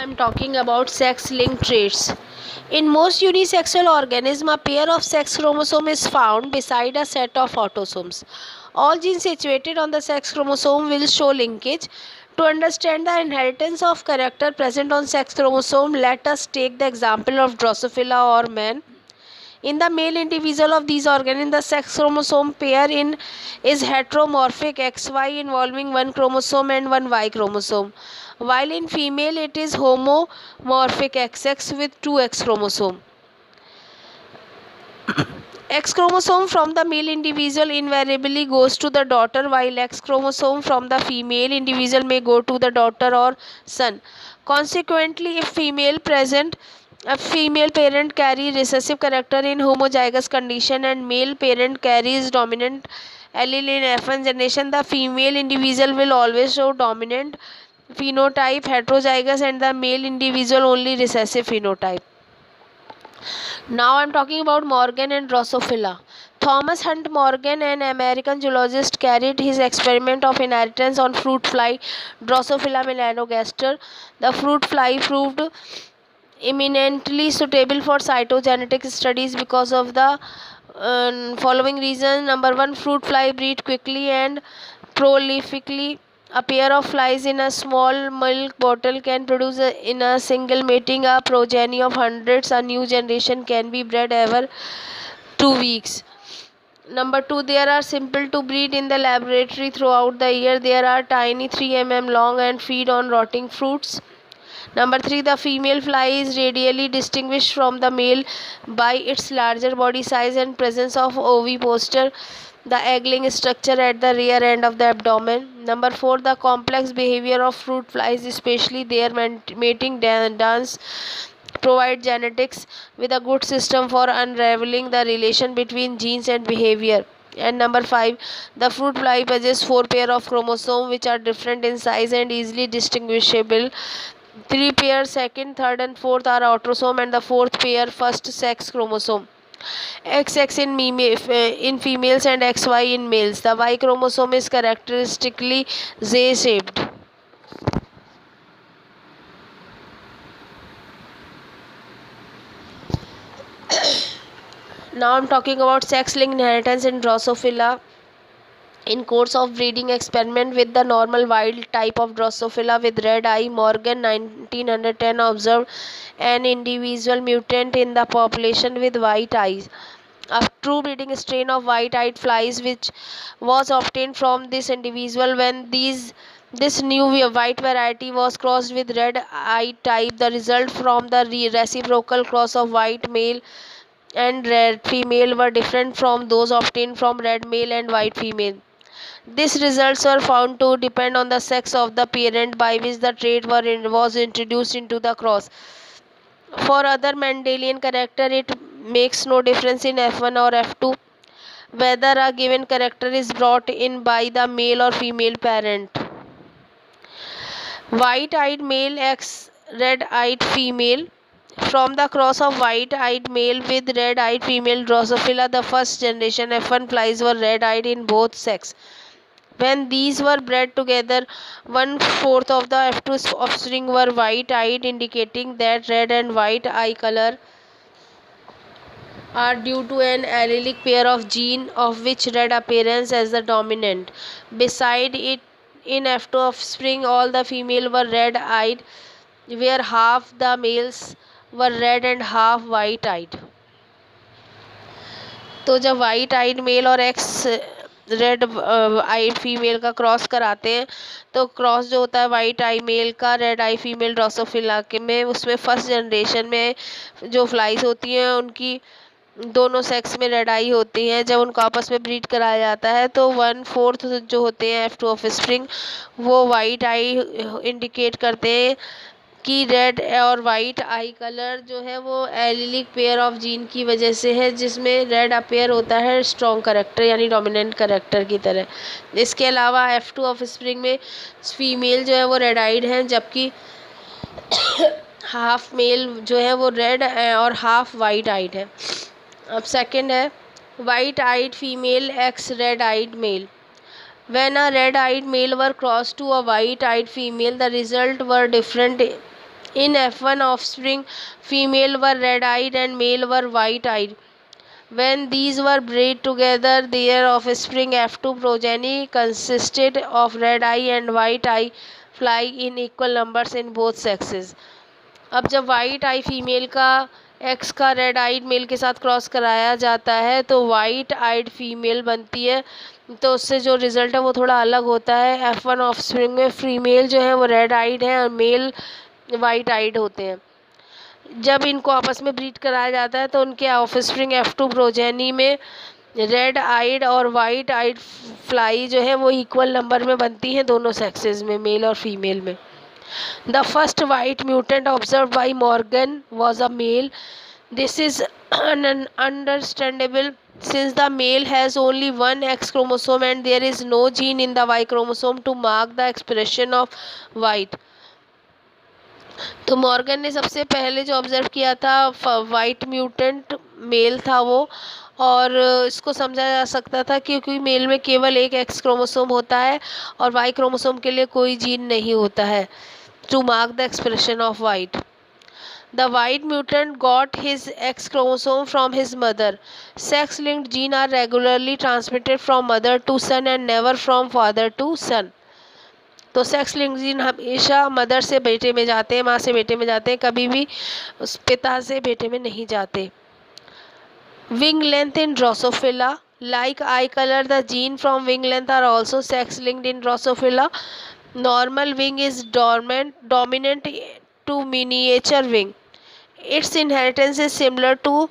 I'm talking about sex-linked traits. In most unisexual organisms, a pair of sex chromosomes is found beside a set of autosomes. All genes situated on the sex chromosome will show linkage. To understand the inheritance of character present on sex chromosome, let us take the example of Drosophila or man. In the male individual of these organisms, the sex chromosome pair in is heteromorphic XY involving one chromosome and one Y chromosome, while in female it is homomorphic XX with two X chromosome. X chromosome from the male individual invariably goes to the daughter, while X chromosome from the female individual may go to the daughter or son. Consequently, if a female parent carries recessive character in homozygous condition and male parent carries dominant allele in F1 generation, the female individual will always show dominant phenotype heterozygous and the male individual only recessive phenotype. Now I am talking about Morgan and Drosophila. Thomas Hunt Morgan, an American zoologist, carried his experiment of inheritance on fruit fly Drosophila melanogaster. The fruit fly proved eminently suitable for cytogenetic studies because of the following reasons. Number one, fruit fly breed quickly and prolifically. A pair of flies in a small milk bottle can produce in a single mating a progeny of hundreds. A new generation can be bred every 2 weeks. Number two, they are simple to breed in the laboratory throughout the year. They are tiny, 3 mm long, and feed on rotting fruits. Number three, the female fly is radially distinguished from the male by its larger body size and presence of ovipositor, the egg-laying structure at the rear end of the abdomen. Number four, the complex behavior of fruit flies, especially their mating dance, provide genetics with a good system for unraveling the relation between genes and behavior. And number five, the fruit fly possesses 4 pairs of chromosomes which are different in size and easily distinguishable. 3 pairs, second, third, and fourth are autosome, and the fourth pair, first sex chromosome. XX in females and XY in males. The Y chromosome is characteristically Z-shaped. Now I'm talking about sex-linked inheritance in Drosophila. In course of breeding experiment with the normal wild type of Drosophila with red eye, Morgan 1910 observed an individual mutant in the population with white eyes. A true breeding strain of white-eyed flies which was obtained from this individual when this new white variety was crossed with red-eyed type. The result from the reciprocal cross of white male and red female were different from those obtained from red male and white female. These results were found to depend on the sex of the parent by which the trait was introduced into the cross. For other Mendelian character, it makes no difference in F1 or F2 whether a given character is brought in by the male or female parent. White-eyed male x red-eyed female. From the cross of white-eyed male with red-eyed female Drosophila, the first generation F1 flies were red-eyed in both sexes. When these were bred together, 1/4 of the F2 offspring were white-eyed, indicating that red and white eye color are due to an allelic pair of gene of which red appears as the dominant. Beside it, in F2 offspring, all the female were red-eyed, where half the males were red and half white-eyed. तो जब white eyed mail और x red आई female का cross कराते हैं तो cross जो होता है वाइट आई मेल का रेड आई फीमेल ड्रोसोफिला के में उसमें फर्स्ट जनरेशन में जो फ्लाइज होती हैं उनकी दोनों सेक्स में रेड आई होती हैं. जब उनको आपस में ब्रीड कराया जाता है तो 1/4 जो होते हैं F2 ऑफ स्प्रिंग वो वाइट आई इंडिकेट करते हैं कि रेड और वाइट आई कलर जो है वो एलिलिक पेयर ऑफ जीन की वजह से है, जिसमें रेड अपेयर होता है स्ट्रॉन्ग करेक्टर यानी डोमिनेंट करेक्टर की तरह. इसके अलावा F2 ऑफ स्प्रिंग में फीमेल जो है वो रेड आइड हैं, जबकि हाफ मेल जो है वो रेड और हाफ वाइट आइड है. अब सेकंड है white eyed female X red eyed male. When a red-eyed male were crossed to a white-eyed female, the result were different In F1 offspring, female were red-eyed and male were white-eyed. When these were bred together, their offspring F2 progeny consisted of red-eye and white-eye fly in equal numbers in both sexes. अब जब white आई female का x का red eyed mail के साथ cross कराया जाता है तो वाइट आइड फीमेल बनती है, तो उससे जो रिज़ल्ट है वो थोड़ा अलग होता है। F1 ऑफस्प्रिंग में फीमेल जो है वो रेड आइड है और मेल वाइट आइड होते हैं। जब इनको आपस में ब्रीड कराया जाता है तो उनके ऑफस्प्रिंग F2 प्रोजेनी में रेड आइड और वाइट आइड फ्लाई जो है वो इक्वल नंबर में बनती हैं दोनों सेक्सेस में, मेल और फीमेल में। The first white mutant observe by Morgan was a male. This is understandable since the male has only one X chromosome and there is no gene in the Y chromosome to mark the expression of white. तो Morgan ने सबसे पहले जो observe किया था white mutant mail था वो, और इसको समझा जा सकता था क्योंकि मेल में केवल एक एक्स क्रोमोसोम होता है और वाई क्रोमोसोम के लिए कोई जीन नहीं होता है to mark the expression of white. The white mutant got his X chromosome from his mother. Sex-linked genes are regularly transmitted from mother to son and never from father to son. तो sex link gene हमेशा mother से बेटे में जाते हैं, माँ से बेटे में जाते हैं, कभी भी उस पिता से बेटे में नहीं जाते. Wing length in Drosophila. Like eye color, the gene from wing length are also sex linked in Drosophila. Normal wing is dominant to miniature wing. Its inheritance is similar to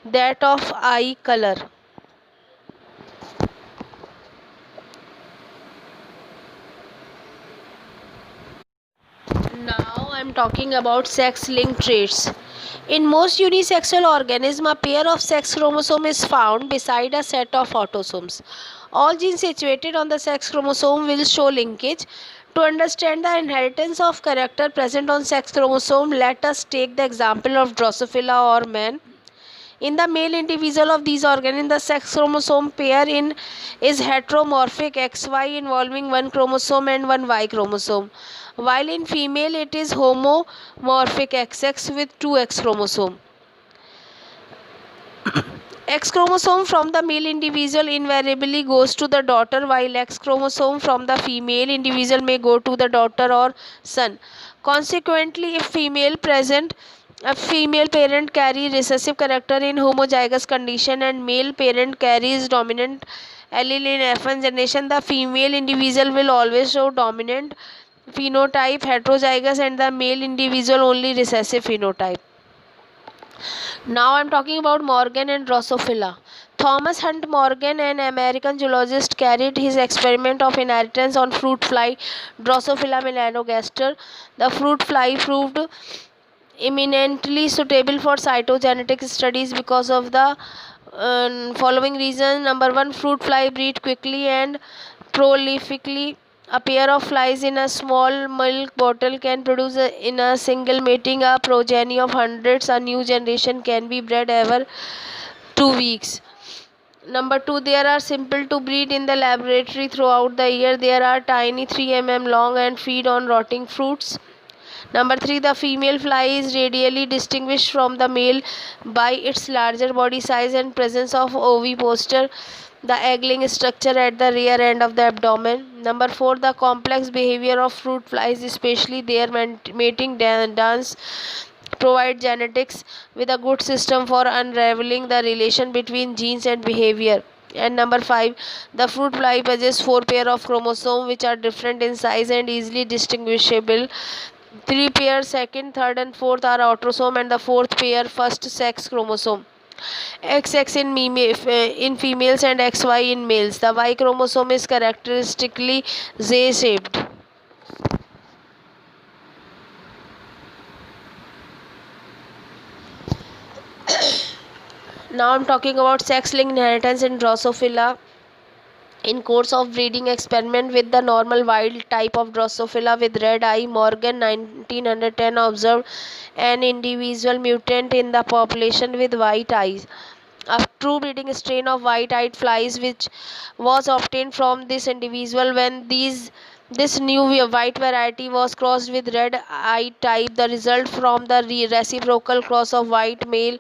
that of eye color. Now I am talking about sex-linked traits. In most unisexual organisms, a pair of sex chromosomes is found beside a set of autosomes. All genes situated on the sex chromosome will show linkage. To understand the inheritance of character present on sex chromosome, let us take the example of Drosophila or man. In the male individual of these organisms, the sex chromosome pair is heteromorphic XY involving one chromosome and one Y chromosome, while in female it is homomorphic XX with two X chromosome. X chromosome from the male individual invariably goes to the daughter, while X chromosome from the female individual may go to the daughter or son. Consequently, if a female parent carries recessive character in homozygous condition and male parent carries dominant allele in F1 generation, the female individual will always show dominant phenotype heterozygous and the male individual only recessive phenotype. Now I am talking about Morgan and Drosophila. Thomas Hunt Morgan, an American zoologist, carried his experiment of inheritance on fruit fly Drosophila melanogaster. The fruit fly proved eminently suitable for cytogenetic studies because of the following reasons. Number one, fruit fly breed quickly and prolifically. A pair of flies in a small milk bottle can produce in a single mating a progeny of hundreds. A new generation can be bred every 2 weeks. Number two, they are simple to breed in the laboratory throughout the year. They are tiny, 3 mm long, and feed on rotting fruits. Number three, the female fly is radially distinguished from the male by its larger body size and presence of ovipositor, the egg-laying structure at the rear end of the abdomen. Number four, the complex behavior of fruit flies, especially their mating dance, provide genetics with a good system for unraveling the relation between genes and behavior. And number five, the fruit fly possesses 4 pairs of chromosomes which are different in size and easily distinguishable. 3 pairs, second, third, and fourth are autosome, and the fourth pair, first sex chromosome. XX in females and XY in males. The Y chromosome is characteristically Z-shaped. Now I am talking about sex-linked inheritance in Drosophila. In course of breeding experiment with the normal wild type of Drosophila with red eye, Morgan 1910 observed an individual mutant in the population with white eyes. A true breeding strain of white-eyed flies which was obtained from this individual. When these This new white variety was crossed with red-eyed type. The result from the reciprocal cross of white male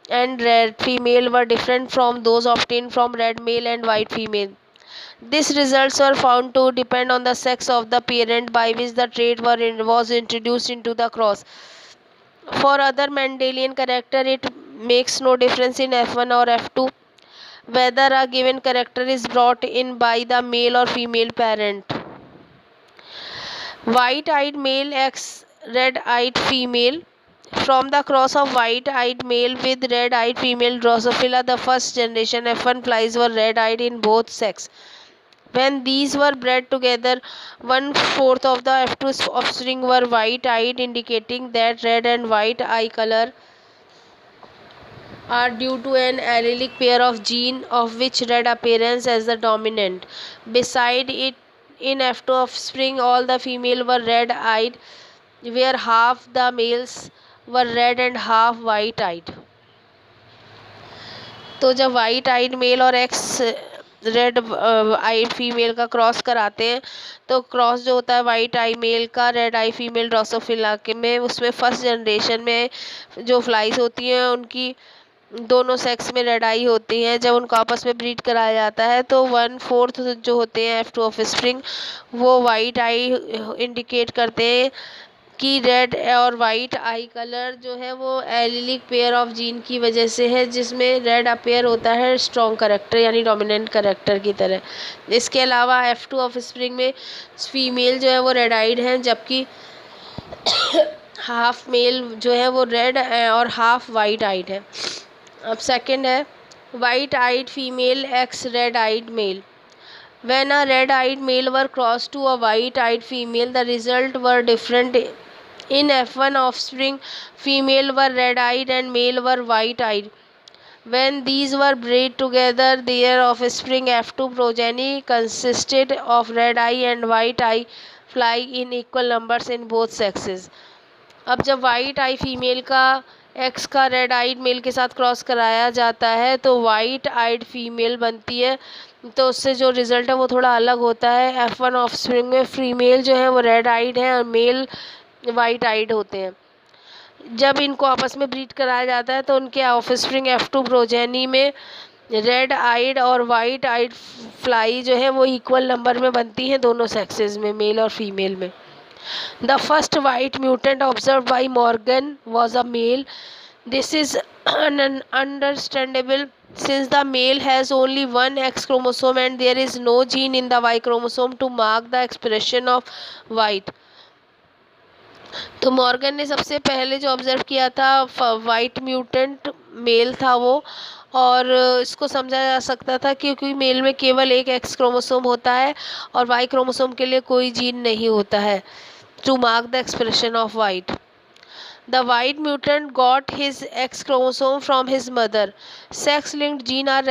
and red female were different from those obtained from red male and white female. These results were found to depend on the sex of the parent by which the trait was introduced into the cross. For other Mendelian character, it makes no difference in F1 or F2 whether a given character is brought in by the male or female parent. White-eyed male x red-eyed female. From the cross of white-eyed male with red-eyed female Drosophila, the first generation F1 flies were red-eyed in both sexes. When these were bred together, 1/4 of the F2 offspring were white-eyed, indicating that red and white eye color are due to an allelic pair of gene of which red appears as the dominant. Beside it, in F2 offspring, all the female were red-eyed, where half the males were red and half white-eyed. तो जब white eyed mail और x red आइड female का cross कराते हैं तो cross जो होता है वाइट आई मेल का रेड आई फीमेल ड्रोसोफिला के में, उसमें फर्स्ट जनरेशन में जो फ्लाइज होती हैं उनकी दोनों सेक्स में रेड आई होती हैं. जब उनको आपस में ब्रीड कराया जाता है तो 1/4 जो होते हैं F2 ऑफ स्प्रिंग वो वाइट आई इंडिकेट करते हैं कि रेड और वाइट आई कलर जो है वो एलिलिक पेयर ऑफ जीन की वजह से है, जिसमें रेड अपेयर होता है स्ट्रॉन्ग करेक्टर यानी डोमिनेंट करेक्टर की तरह. इसके अलावा F2 ऑफ स्प्रिंग में फीमेल जो है वो रेड आइड हैं, जबकि हाफ मेल जो है वो रेड और हाफ वाइट आइड है. अब सेकंड है white eyed female X red eyed male. When a red-eyed male were crossed to a white-eyed female, the result were different. In F1 offspring, female were red-eyed and male were white-eyed. When these were bred together, their offspring F2 progeny consisted of red-eye and white-eye fly in equal numbers in both sexes. अब जब white आई female का x का red eyed mail के साथ cross कराया जाता है तो वाइट आइड फीमेल बनती है, तो उससे जो रिज़ल्ट है वो थोड़ा अलग होता है. F1 ऑफस्प्रिंग में फीमेल जो है वो रेड आइड है और मेल वाइट आइड होते हैं. जब इनको आपस में ब्रीड कराया जाता है तो उनके ऑफस्प्रिंग F2 प्रोजेनी में रेड आइड और वाइट आइड फ्लाई जो है वो इक्वल नंबर में बनती हैं दोनों सेक्सेस में, मेल और फीमेल में. The first white mutant observed by Morgan was a male. This is understandable since the male has only one X chromosome and there is no gene in the Y chromosome to mark the expression of white. तो Morgan ने सबसे पहले जो observe किया था white mutant mail था वो, और इसको समझा जा सकता था क्योंकि मेल में केवल एक एक्स क्रोमोसोम होता है और वाई क्रोमोसोम के लिए कोई जीन नहीं होता है to mark the expression of white. The white mutant got his X chromosome from his mother. Sex-linked genes are